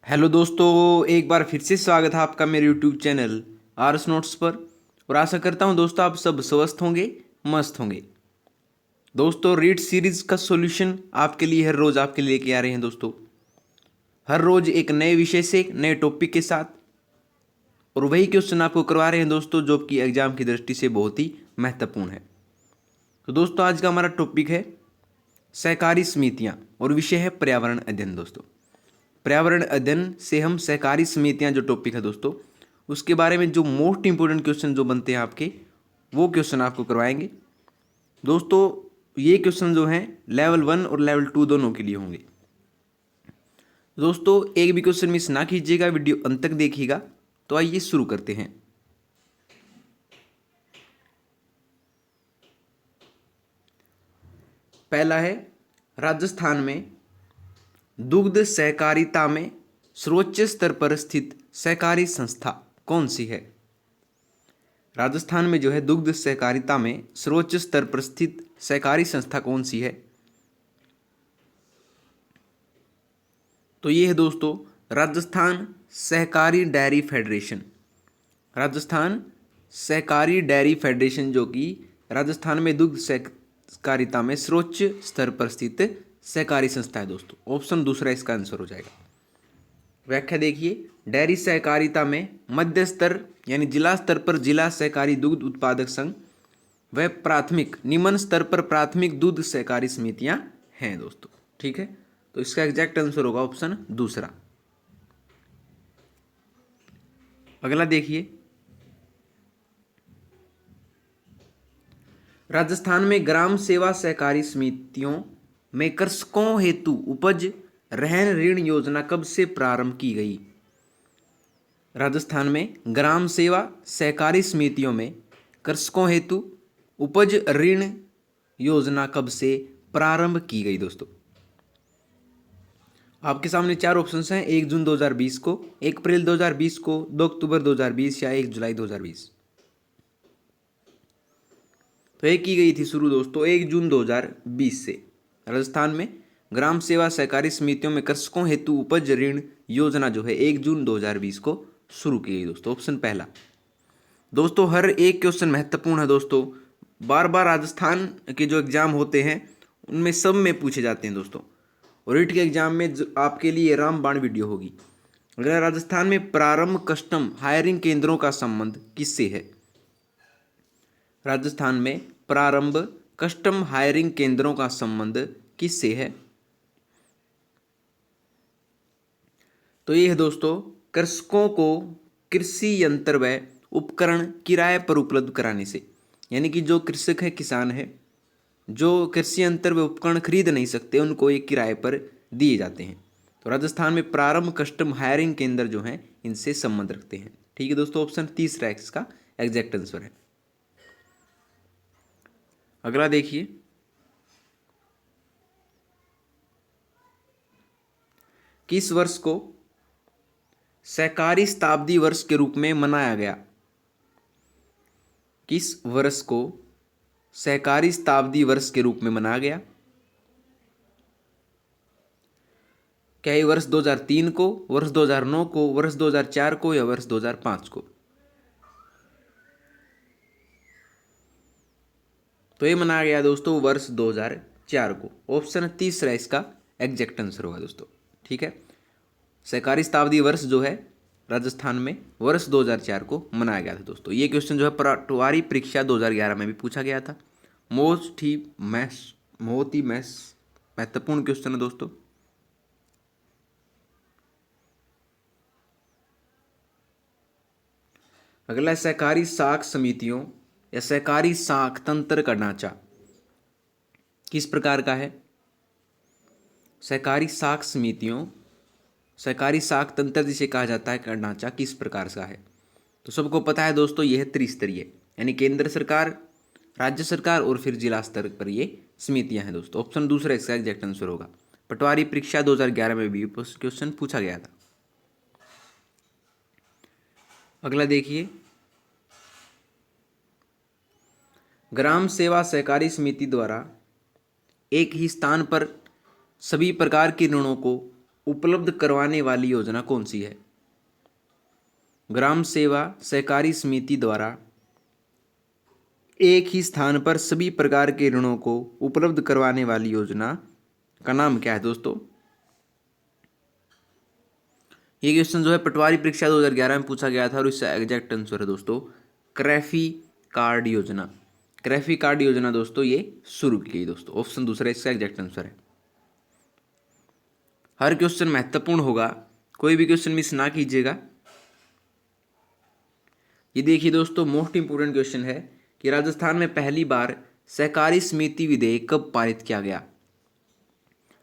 Hello दोस्तों, एक बार फिर से स्वागत है आपका मेरे यूट्यूब चैनल आर्स नोट्स पर। और आशा करता हूं दोस्तों आप सब स्वस्थ होंगे, मस्त होंगे। दोस्तों रीड सीरीज का सॉल्यूशन आपके लिए हर रोज़ आपके लिए लेके आ रहे हैं दोस्तों। हर रोज़ एक नए विषय से एक नए टॉपिक के साथ, और वही क्वेश्चन आपको करवा रहे हैं दोस्तों जो कि एग्जाम की दृष्टि से बहुत ही महत्वपूर्ण है। तो दोस्तों आज का हमारा टॉपिक है सहकारी समितियाँ और विषय है पर्यावरण अध्ययन। दोस्तों पर्यावरण अध्ययन से हम सहकारी समितियाँ जो टॉपिक है दोस्तों, उसके बारे में जो मोस्ट इंपोर्टेंट क्वेश्चन जो बनते हैं आपके, वो क्वेश्चन आपको करवाएंगे दोस्तों। ये क्वेश्चन जो हैं लेवल 1 और लेवल 2 दोनों के लिए होंगे दोस्तों। एक भी क्वेश्चन मिस ना कीजिएगा, वीडियो अंत तक देखिएगा। तो आइए शुरू करते हैं। पहला है, राजस्थान में दुग्ध सहकारिता में सर्वोच्च स्तर पर स्थित सहकारी संस्था कौन सी है? राजस्थान में जो है दुग्ध सहकारिता में सर्वोच्च स्तर पर स्थित सहकारी संस्था कौन सी है? तो ये है दोस्तों राजस्थान सहकारी डेयरी फेडरेशन। राजस्थान सहकारी डेयरी फेडरेशन जो कि राजस्थान में दुग्ध सहकारिता में सर्वोच्च स्तर पर स्थित सहकारी संस्था है दोस्तों। ऑप्शन दूसरा इसका आंसर हो जाएगा। व्याख्या देखिए, डेयरी सहकारिता में मध्य स्तर यानी जिला स्तर पर जिला सहकारी दुग्ध उत्पादक संघ व प्राथमिक निम्न स्तर पर प्राथमिक दूध सहकारी समितियां हैं दोस्तों। ठीक है, तो इसका एग्जैक्ट आंसर होगा ऑप्शन दूसरा। अगला देखिए, राजस्थान में ग्राम सेवा सहकारी समितियों में कृषकों हेतु उपज रहन ऋण योजना कब से प्रारंभ की गई? राजस्थान में ग्राम सेवा सहकारी समितियों में कृषकों हेतु उपज ऋण योजना कब से प्रारंभ की गई दोस्तों? आपके सामने चार ऑप्शंस हैं। 1 जून 2020 को, 1 अप्रैल 2020 को, 2 अक्टूबर 2020 या 1 जुलाई 2020। तो ये की गई थी शुरू दोस्तों 1 जून 2020 से। राजस्थान में ग्राम सेवा सहकारी समितियों में कृषकों हेतु उपज ऋण योजना जो है 1 जून 2020 को शुरू की गई दोस्तों। ऑप्शन पहला। दोस्तों हर एक क्वेश्चन महत्वपूर्ण है दोस्तों। बार बार राजस्थान के जो एग्जाम होते हैं उनमें सब में पूछे जाते हैं दोस्तों। और रीट के एग्जाम में आपके लिए रामबाण वीडियो होगी। अगर राजस्थान में प्रारंभ कस्टम हायरिंग केंद्रों का संबंध किससे है? राजस्थान में प्रारंभ कस्टम हायरिंग केंद्रों का संबंध किससे है? तो ये है दोस्तों कृषकों को कृषि यंत्र व उपकरण किराए पर उपलब्ध कराने से। यानी कि जो कृषक है, किसान है, जो कृषि यंत्र व उपकरण खरीद नहीं सकते, उनको ये किराए पर दिए जाते हैं। तो राजस्थान में प्रारंभ कस्टम हायरिंग केंद्र जो हैं इनसे संबंध रखते हैं। ठीक है दोस्तों, ऑप्शन तीसरा इसका एग्जैक्ट आंसर है। अगला देखिए, किस वर्ष को सहकारी शताब्दी वर्ष के रूप में मनाया गया? किस वर्ष को सहकारी शताब्दी वर्ष के रूप में मनाया गया? क्या ये वर्ष 2003 को, वर्ष 2009 को, वर्ष 2004 को या वर्ष 2005 को? तो ये मनाया गया दोस्तों वर्ष 2004 को। ऑप्शन तीसरा इसका एग्जैक्ट आंसर होगा दोस्तों। ठीक है, सहकारी शताब्दी वर्ष जो है राजस्थान में वर्ष 2004 को मनाया गया था दोस्तों। ये क्वेश्चन जो है पटवारी परीक्षा 2011 में भी पूछा गया था। बहुत ही महत्वपूर्ण क्वेश्चन है दोस्तों। अगला, सहकारी साख समितियों या सहकारी साख तंत्र का ढांचा किस प्रकार का है? सहकारी साख समितियों, सहकारी साख तंत्र जिसे कहा जाता है का ढांचा किस प्रकार का है? तो सबको पता है दोस्तों, यह है त्रिस्तरीय। यानी केंद्र सरकार, राज्य सरकार और फिर जिला स्तर पर ये समितियां हैं दोस्तों। ऑप्शन दूसरा इसका एग्जैक्ट आंसर होगा। पटवारी परीक्षा 2011 में भी क्वेश्चन पूछा गया था। अगला देखिए, ग्राम सेवा सहकारी समिति द्वारा एक ही स्थान पर सभी प्रकार के ऋणों को उपलब्ध करवाने वाली योजना कौन सी है? ग्राम सेवा सहकारी समिति द्वारा एक ही स्थान पर सभी प्रकार के ऋणों को उपलब्ध करवाने वाली योजना का नाम क्या है दोस्तों? ये क्वेश्चन जो है पटवारी परीक्षा 2011 में पूछा गया था और इसका एग्जैक्ट आंसर है दोस्तों क्रैफी कार्ड योजना। क्रैफी कार्ड योजना दोस्तों ये शुरू की गई दोस्तों। ऑप्शन दूसरा इसका एग्जैक्ट आंसर है। हर क्वेश्चन महत्वपूर्ण होगा, कोई भी क्वेश्चन मिस ना कीजिएगा। ये देखिए दोस्तों मोस्ट इंपोर्टेंट क्वेश्चन है कि राजस्थान में पहली बार सहकारी समिति विधेयक कब पारित किया गया?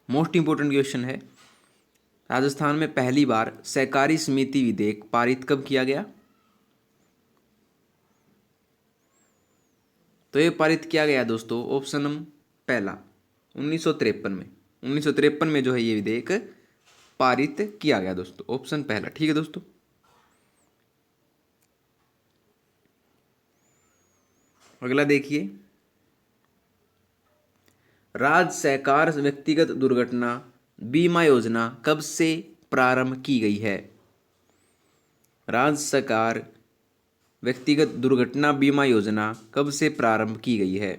मोस्ट इंपोर्टेंट क्वेश्चन है, राजस्थान में पहली बार सहकारी समिति विधेयक पारित कब किया गया? तो ये पारित किया गया दोस्तों ऑप्शन नंबर पहला 1953 में। 1953 में जो है ये विधेयक पारित किया गया दोस्तों, ऑप्शन पहला। ठीक है दोस्तों, अगला देखिए, राज्य सहकार व्यक्तिगत दुर्घटना बीमा योजना कब से प्रारंभ की गई है? राज्य सहकार व्यक्तिगत दुर्घटना बीमा योजना कब से प्रारंभ की गई है?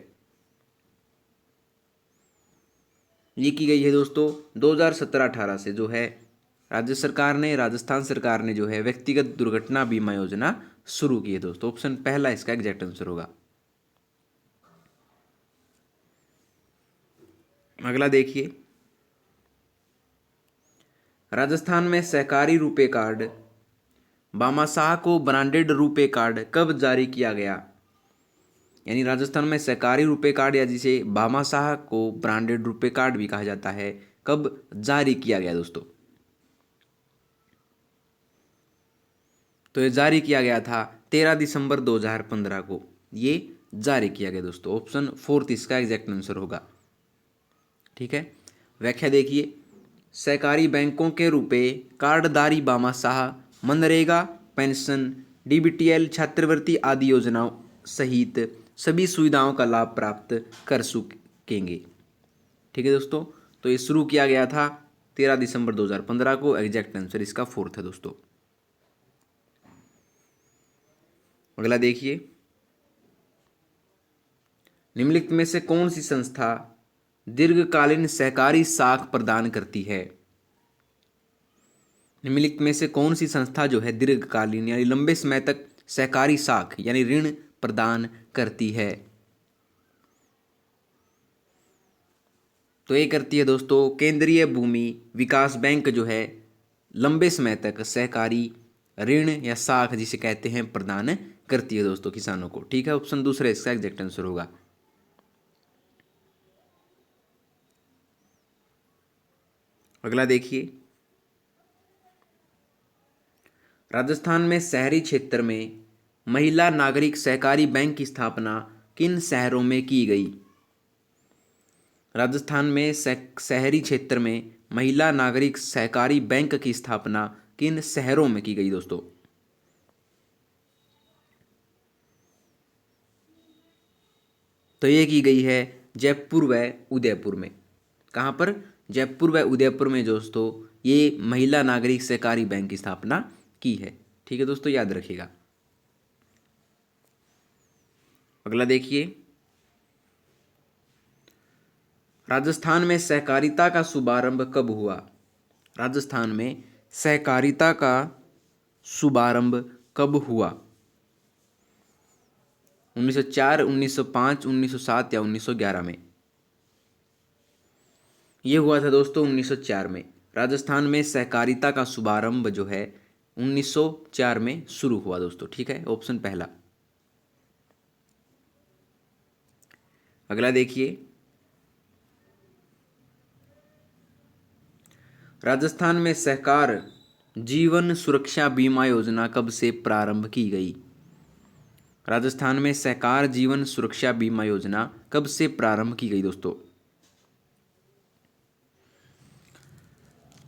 ये की गई है दोस्तों 2017-18 से जो है राज्य सरकार ने, राजस्थान सरकार ने जो है व्यक्तिगत दुर्घटना बीमा योजना शुरू की है दोस्तों। ऑप्शन पहला इसका एग्जैक्ट आंसर होगा। अगला देखिए, राजस्थान में सहकारी रुपे कार्ड भामाशाह को ब्रांडेड रुपे कार्ड कब जारी किया गया? यानी राजस्थान में सहकारी रुपे कार्ड या जिसे भामाशाह को ब्रांडेड रुपे कार्ड भी कहा जाता है, कब जारी किया गया दोस्तों? तो ये जारी किया गया था 13 दिसंबर 2015 को, ये जारी किया गया दोस्तों। ऑप्शन फोर्थ इसका एग्जैक्ट आंसर होगा। ठीक है, व्याख्या देखिए, सहकारी बैंकों के रुपए कार्डधारी भामाशाह मनरेगा पेंशन डीबीटीएल छात्रवृत्ति आदि योजनाओं सहित सभी सुविधाओं का लाभ प्राप्त कर सकेंगे। ठीक है दोस्तों, तो ये शुरू किया गया था 13 दिसंबर 2015 को। एग्जैक्ट आंसर इसका फोर्थ है दोस्तों। अगला देखिए, निम्नलिखित में से कौन सी संस्था दीर्घकालीन सहकारी साख प्रदान करती है? निम्नलिखित में से कौन सी संस्था जो है दीर्घकालीन यानी लंबे समय तक सहकारी साख यानी ऋण प्रदान करती है? तो ये करती है दोस्तों केंद्रीय भूमि विकास बैंक जो है लंबे समय तक सहकारी ऋण या साख जिसे कहते हैं प्रदान करती है दोस्तों किसानों को। ठीक है, ऑप्शन दूसरा इसका एग्जैक्ट आंसर होगा। अगला देखिए, राजस्थान में शहरी क्षेत्र में महिला नागरिक सहकारी बैंक की स्थापना किन शहरों में की गई? राजस्थान में शहरी क्षेत्र में महिला नागरिक सहकारी बैंक की स्थापना किन शहरों में की गई दोस्तों? तो ये की गई है जयपुर व उदयपुर में। कहाँ पर? जयपुर व उदयपुर में दोस्तों ये महिला नागरिक सहकारी बैंक की स्थापना की है। ठीक है दोस्तों, याद रखिएगा। अगला देखिए, राजस्थान में सहकारिता का शुभारंभ कब हुआ? राजस्थान में सहकारिता का शुभारंभ कब हुआ? 1904, 1905, 1907 या 1911 में? ये हुआ था दोस्तों 1904 में। राजस्थान में सहकारिता का शुभारंभ जो है 1904 में शुरू हुआ दोस्तों। ठीक है, ऑप्शन पहला। अगला देखिए, राजस्थान में सहकार जीवन सुरक्षा बीमा योजना कब से प्रारंभ की गई? राजस्थान में सहकार जीवन सुरक्षा बीमा योजना कब से प्रारंभ की गई दोस्तों?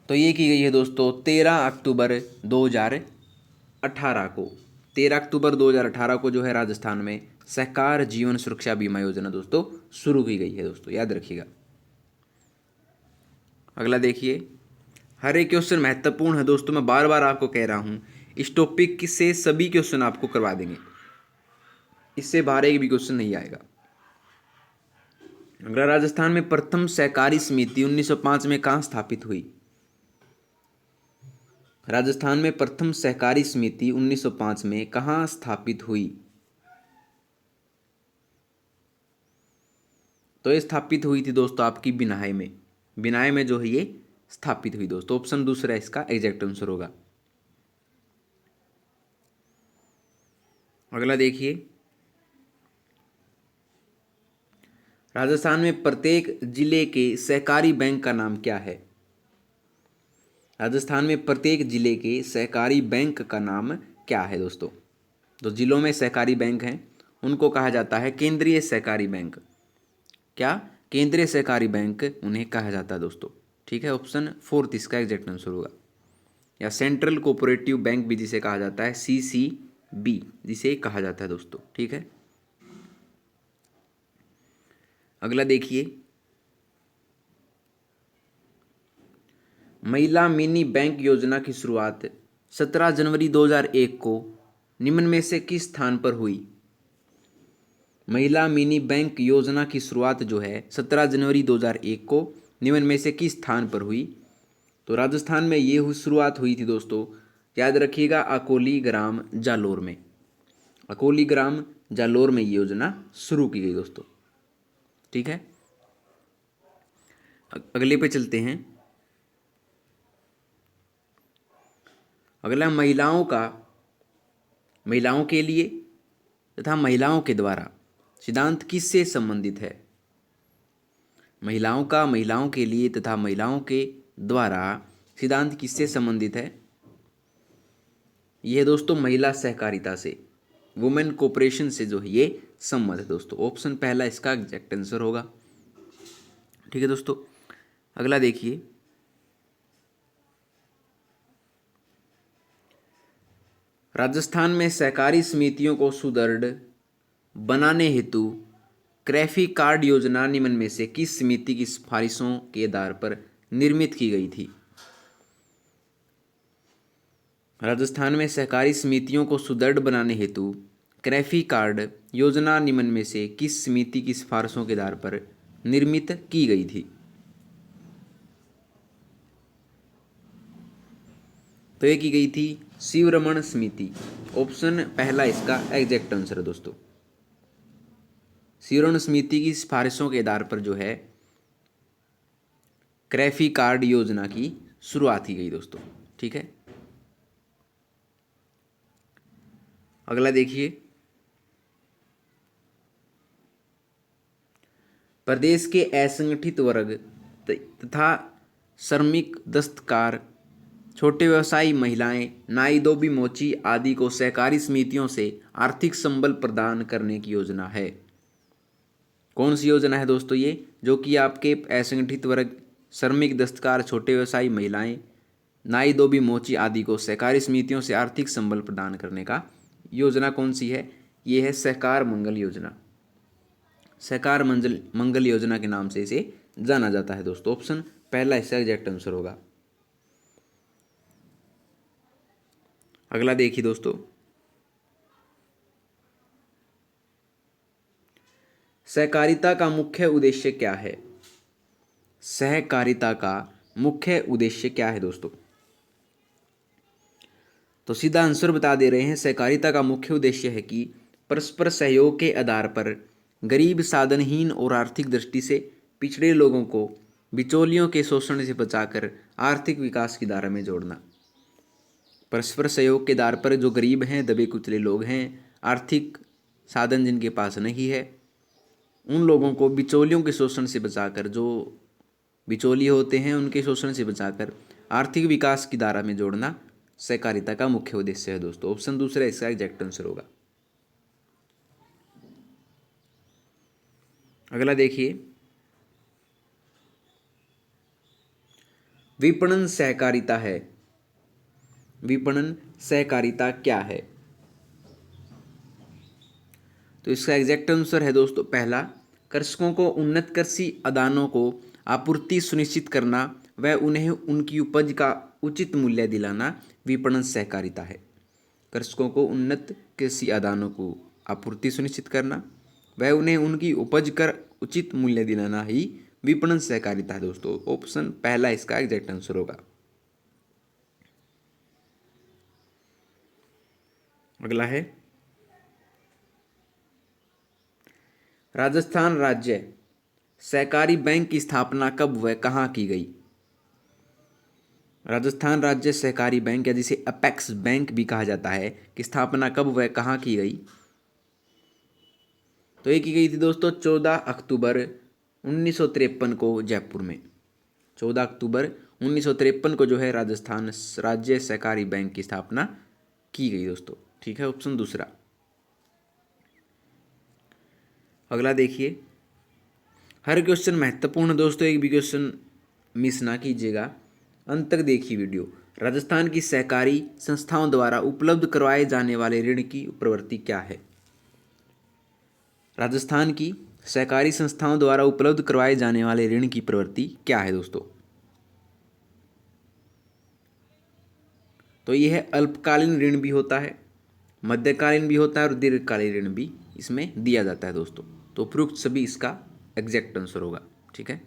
तो ये की गई है दोस्तों 13 अक्टूबर 2018 को। 13 अक्टूबर 2018 को जो है राजस्थान में सहकार जीवन सुरक्षा बीमा योजना दोस्तों शुरू की गई है दोस्तों, याद रखिएगा। अगला देखिए, हर एक क्वेश्चन महत्वपूर्ण है दोस्तों, मैं बार बार आपको कह रहा हूँ। इस टॉपिक से सभी क्वेश्चन आपको करवा देंगे, इससे बाहर एक भी क्वेश्चन नहीं आएगा। अगला, राजस्थान में प्रथम सहकारी समिति 1905 में कहाँ स्थापित हुई? राजस्थान में प्रथम सहकारी समिति 1905 में कहाँ स्थापित हुई? तो ये स्थापित हुई थी दोस्तों आपकी बिनाहे में। बिनाहे में जो है ये स्थापित हुई दोस्तों। ऑप्शन दूसरा इसका एग्जैक्ट आंसर होगा। अगला देखिए, राजस्थान में प्रत्येक जिले के सहकारी बैंक का नाम क्या है? राजस्थान में प्रत्येक जिले के सहकारी बैंक का नाम क्या है दोस्तों? तो जिलों में सहकारी बैंक हैं उनको कहा जाता है केंद्रीय सहकारी बैंक। क्या? केंद्रीय सहकारी बैंक उन्हें कहा जाता है दोस्तों। ठीक है, ऑप्शन फोर्थ इसका एग्जैक्ट आंसर होगा। या सेंट्रल कोऑपरेटिव बैंक भी जिसे कहा जाता है, CCB जिसे कहा जाता है दोस्तों। ठीक है, अगला देखिए, महिला मिनी बैंक योजना की शुरुआत 17 जनवरी 2001 को निम्न में से किस स्थान पर हुई? महिला मिनी बैंक योजना की शुरुआत जो है 17 जनवरी 2001 को निम्न में से किस स्थान पर हुई? तो राजस्थान में ये शुरुआत हुई थी दोस्तों, याद रखिएगा, अकोली ग्राम जालोर में। अकोली ग्राम जालोर में ये योजना शुरू की गई दोस्तों। ठीक है, अगले पे चलते हैं। अगला, महिलाओं के लिए तथा महिलाओं के द्वारा सिद्धांत किससे संबंधित है? महिलाओं के लिए तथा महिलाओं के द्वारा सिद्धांत किससे संबंधित है? यह दोस्तों महिला सहकारिता से, वुमेन कोऑपरेशन से जो है ये संबंध है दोस्तों। ऑप्शन पहला इसका एग्जैक्ट आंसर होगा। ठीक है दोस्तों, अगला देखिए, राजस्थान में सहकारी समितियों को सुदृढ़ बनाने हेतु क्रैफी कार्ड योजना निम्न में से किस समिति की सिफारिशों के आधार पर निर्मित की गई थी? राजस्थान में सहकारी समितियों को सुदृढ़ बनाने हेतु क्रैफी कार्ड योजना निम्न में से किस समिति की सिफारिशों के आधार पर निर्मित की गई थी? तो ये की गई थी शिवरमण समिति। ऑप्शन पहला इसका एग्जैक्ट आंसर है दोस्तों। शिवरमण समिति की सिफारिशों के आधार पर जो है क्रैफी कार्ड योजना की शुरुआत की गई दोस्तों। ठीक है, अगला देखिए, प्रदेश के असंगठित वर्ग तथा श्रमिक, दस्तकार, छोटे व्यवसायी, महिलाएं, नाई धोबी मोची आदि को सहकारी समितियों से आर्थिक संबल प्रदान करने की योजना है। कौन सी योजना है दोस्तों ये? जो कि आपके असंगठित वर्ग, श्रमिक, दस्तकार, छोटे व्यवसायी, महिलाएं, नाई धोबी मोची आदि को सहकारी समितियों से आर्थिक संबल प्रदान करने का योजना कौन सी है? ये है सहकार मंगल योजना। सहकार मंगल योजना के नाम से इसे जाना जाता है दोस्तों। ऑप्शन पहला इसका एग्जैक्ट आंसर होगा। अगला देखिए दोस्तों, सहकारिता का मुख्य उद्देश्य क्या है? सहकारिता का मुख्य उद्देश्य क्या है दोस्तों? तो सीधा आंसर बता दे रहे हैं, सहकारिता का मुख्य उद्देश्य है कि परस्पर सहयोग के आधार पर गरीब, साधनहीन और आर्थिक दृष्टि से पिछड़े लोगों को बिचौलियों के शोषण से बचाकर आर्थिक विकास की धारा में जोड़ना। परस्पर सहयोग के आधार पर जो गरीब हैं, दबे कुचले लोग हैं, आर्थिक साधन जिनके पास नहीं है, उन लोगों को बिचौलियों के शोषण से बचाकर, जो बिचौलिए होते हैं उनके शोषण से बचाकर आर्थिक विकास की धारा में जोड़ना सहकारिता का मुख्य उद्देश्य है दोस्तों। ऑप्शन दूसरा इसका एग्जैक्ट आंसर होगा। अगला देखिए, विपणन सहकारिता है। विपणन सहकारिता क्या है? तो इसका एग्जैक्ट आंसर है दोस्तों पहला, कृषकों को उन्नत कृषि आदानों को आपूर्ति सुनिश्चित करना व उन्हें उनकी उपज का उचित मूल्य दिलाना विपणन सहकारिता है। कृषकों को उन्नत कृषि आदानों को आपूर्ति सुनिश्चित करना व उन्हें उनकी उपज कर उचित मूल्य दिलाना ही विपणन सहकारिता है दोस्तों। ऑप्शन पहला इसका एग्जैक्ट आंसर होगा। अगला है राजस्थान राज्य सहकारी बैंक की स्थापना कब व कहाँ की गई। राजस्थान राज्य सहकारी बैंक या जिसे अपेक्स बैंक भी कहा जाता है की स्थापना कब व कहाँ की गई। तो ये की गई थी दोस्तों 14 अक्टूबर 1953 को जयपुर में। 14 अक्टूबर 1953 को जो है राजस्थान राज्य सहकारी बैंक की स्थापना की गई दोस्तों। ठीक है, ऑप्शन दूसरा। अगला देखिए, हर क्वेश्चन महत्वपूर्ण दोस्तों, एक भी क्वेश्चन मिस ना कीजिएगा, अंत तक देखिए वीडियो। राजस्थान की सहकारी संस्थाओं द्वारा उपलब्ध करवाए जाने वाले ऋण की प्रवृत्ति क्या है। राजस्थान की सहकारी संस्थाओं द्वारा उपलब्ध करवाए जाने वाले ऋण की प्रवृत्ति क्या है दोस्तों। तो यह है अल्पकालीन ऋण भी होता है, मध्यकालीन भी होता है और दीर्घकालीन ऋण भी इसमें दिया जाता है दोस्तों। तो उपयुक्त सभी इसका एग्जैक्ट आंसर होगा। ठीक है,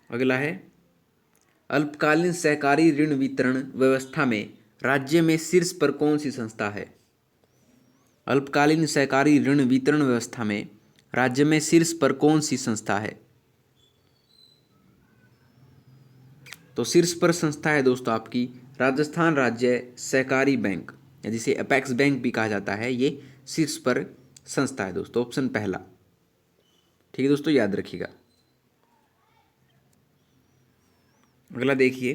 अगला है अल्पकालीन सहकारी ऋण वितरण व्यवस्था में राज्य में शीर्ष पर कौन सी संस्था है। अल्पकालीन सहकारी ऋण वितरण व्यवस्था में राज्य में शीर्ष पर कौन सी संस्था है। तो शीर्ष पर संस्था है दोस्तों आपकी राजस्थान राज्य सहकारी बैंक या जिसे अपेक्स बैंक भी कहा जाता है, ये शीर्ष पर संस्था है दोस्तों। ऑप्शन पहला। ठीक है दोस्तों, याद रखिएगा। अगला देखिए,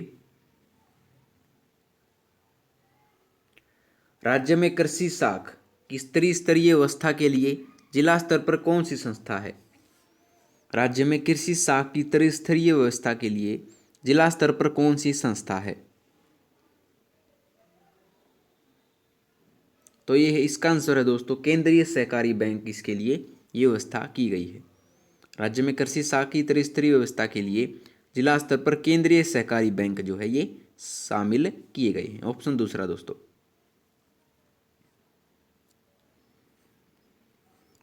राज्य में कृषि साख की त्रिस्तरीय व्यवस्था के लिए जिला स्तर पर कौन सी संस्था है। राज्य में कृषि साख की त्रिस्तरीय व्यवस्था के लिए जिला स्तर पर कौन सी संस्था है। तो ये है इसका आंसर है दोस्तों केंद्रीय सहकारी बैंक। इसके लिए ये व्यवस्था की गई है। राज्य में कृषि साख की त्रिस्तरीय व्यवस्था के लिए जिला स्तर पर केंद्रीय सहकारी बैंक जो है ये शामिल किए गए हैं। ऑप्शन दूसरा दोस्तों।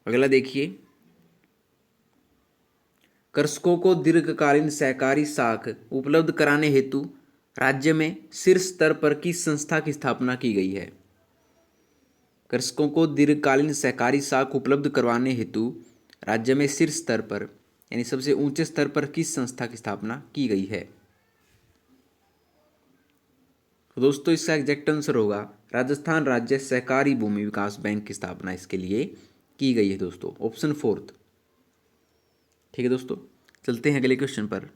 अगला देखिए, कृषकों को दीर्घकालीन सहकारी साख उपलब्ध कराने हेतु राज्य में शीर्ष स्तर पर किस संस्था की स्थापना की गई है। कृषकों को दीर्घकालीन सहकारी साख उपलब्ध करवाने हेतु राज्य में शीर्ष स्तर पर यानी सबसे ऊंचे स्तर पर किस संस्था की स्थापना की गई है। तो दोस्तों इसका एग्जैक्ट आंसर होगा राजस्थान राज्य सहकारी भूमि विकास बैंक की स्थापना इसके लिए की गई है दोस्तों। Option fourth. ठीक है दोस्तों, चलते हैं अगले क्वेश्चन पर।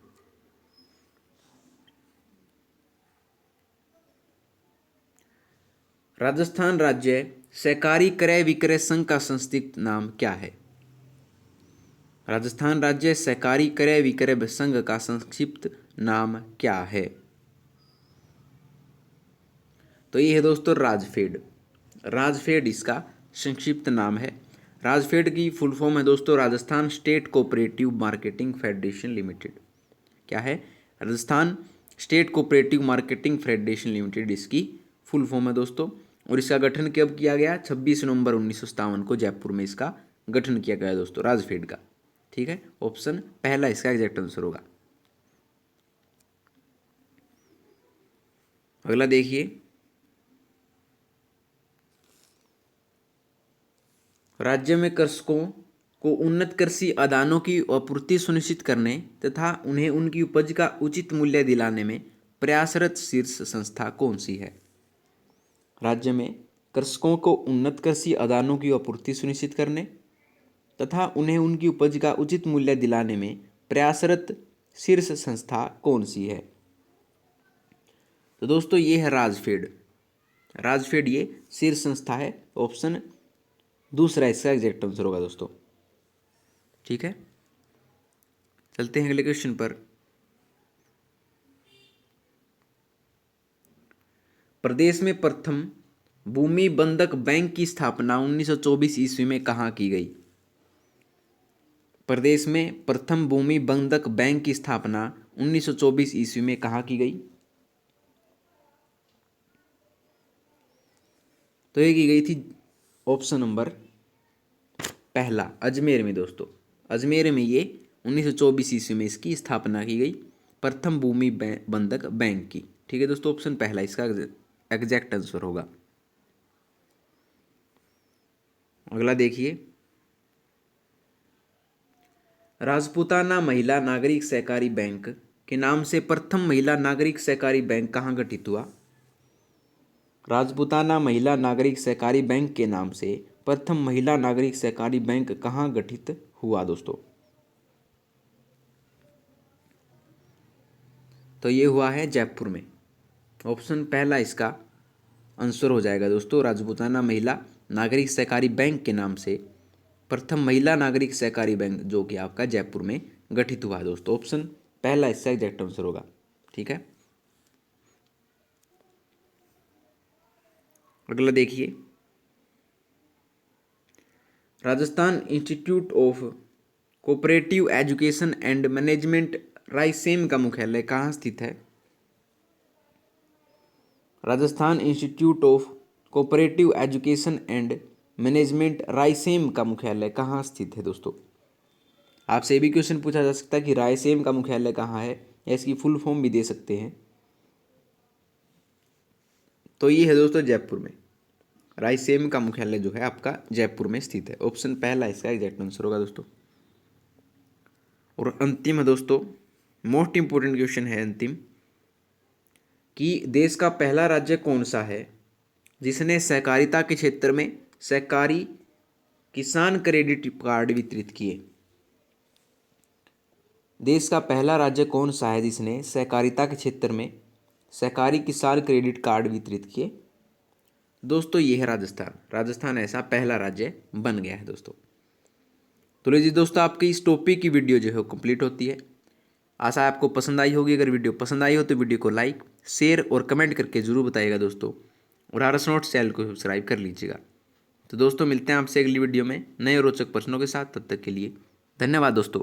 राजस्थान राज्य सहकारी क्रय विक्रय संघ का संक्षिप्त नाम क्या है। राजस्थान राज्य सहकारी क्रय विक्रय संघ का संक्षिप्त नाम क्या है। तो ये है दोस्तों राजफेड। राजफेड इसका संक्षिप्त नाम है। राजफेड की फुल फॉर्म है दोस्तों Rajasthan state cooperative marketing federation limited. क्या है, Rajasthan state cooperative marketing federation limited इसकी फुल फॉर्म है दोस्तों। और इसका गठन कब किया गया, 26 नवंबर 1957 को जयपुर में इसका गठन किया गया दोस्तों राजफेड का। ठीक है, ऑप्शन पहला इसका एग्जैक्ट आंसर होगा। अगला देखिए, राज्य में कृषकों को उन्नत कृषि आदानों की आपूर्ति सुनिश्चित करने तथा उन्हें उनकी उपज का उचित मूल्य दिलाने में प्रयासरत शीर्ष संस्था कौन सी है। राज्य में कृषकों को उन्नत कृषि आदानों की आपूर्ति सुनिश्चित करने तथा उन्हें उनकी उपज का उचित मूल्य दिलाने में प्रयासरत शीर्ष संस्था कौन सी है। तो दोस्तों ये है राजफेड। राजफेड ये शीर्ष संस्था है। ऑप्शन दूसरा इसका एग्जैक्ट आंसर होगा दोस्तों। ठीक है, चलते हैं अगले क्वेश्चन पर। प्रदेश में प्रथम भूमि बंधक बैंक की स्थापना 1924 ईस्वी में कहाँ की गई। प्रदेश में प्रथम भूमि बंधक बैंक की स्थापना 1924 ईस्वी में कहाँ की गई? तो ये की गई थी ऑप्शन नंबर पहला, अजमेर में दोस्तों। अजमेर में ये 1924 ईस्वी में इसकी स्थापना की गई, प्रथम भूमि बंधक बैंक की। ठीक है दोस्तों, ऑप्शन पहला इसका एग्जैक्ट आंसर होगा। अगला देखिए, राजपूताना महिला नागरिक सहकारी बैंक के नाम से प्रथम महिला नागरिक सहकारी बैंक कहाँ गठित हुआ? राजपूताना महिला नागरिक सहकारी बैंक के नाम से प्रथम महिला नागरिक सहकारी बैंक कहाँ गठित हुआ दोस्तों? तो ये हुआ है जयपुर में। ऑप्शन पहला इसका आंसर हो जाएगा दोस्तों। राजपूताना महिला नागरिक सहकारी बैंक के नाम से प्रथम महिला नागरिक सहकारी बैंक जो कि आपका जयपुर में गठित हुआ है दोस्तों। ऑप्शन पहला इसका एग्जैक्ट आंसर होगा। ठीक है, अगला देखिए, Rajasthan institute of cooperative education and management Raisen का मुख्यालय कहाँ स्थित है? Rajasthan institute of cooperative education and management Raisen का मुख्यालय कहाँ स्थित है दोस्तों? आपसे ये भी क्वेश्चन पूछा जा सकता है कि रायसेन का मुख्यालय कहाँ है, या इसकी फुल फॉर्म भी दे सकते हैं। तो ये है दोस्तों जयपुर में। रायसेन का मुख्यालय जो है आपका जयपुर में स्थित है। ऑप्शन पहला इसका एग्जैक्ट आंसर होगा दोस्तों। और अंतिम है दोस्तों, मोस्ट इंपोर्टेंट क्वेश्चन है अंतिम, कि देश का पहला राज्य कौन सा है जिसने सहकारिता के क्षेत्र में सहकारी किसान क्रेडिट कार्ड वितरित किए? देश का पहला राज्य कौन सा है जिसने सहकारिता के क्षेत्र में सहकारी किसान क्रेडिट कार्ड वितरित किए? दोस्तों ये है राजस्थान। राजस्थान ऐसा पहला राज्य बन गया है दोस्तों। तो लीजिए दोस्तों, आपकी इस टॉपिक की वीडियो जो है कंप्लीट होती है। आशा है आपको पसंद आई होगी। अगर वीडियो पसंद आई हो तो वीडियो को लाइक, शेयर और कमेंट करके जरूर बताइएगा दोस्तों। और आरएस नोट्स चैनल को सब्सक्राइब कर लीजिएगा। तो दोस्तों मिलते हैं आपसे अगली वीडियो में नए रोचक प्रश्नों के साथ। तब तक के लिए धन्यवाद दोस्तों।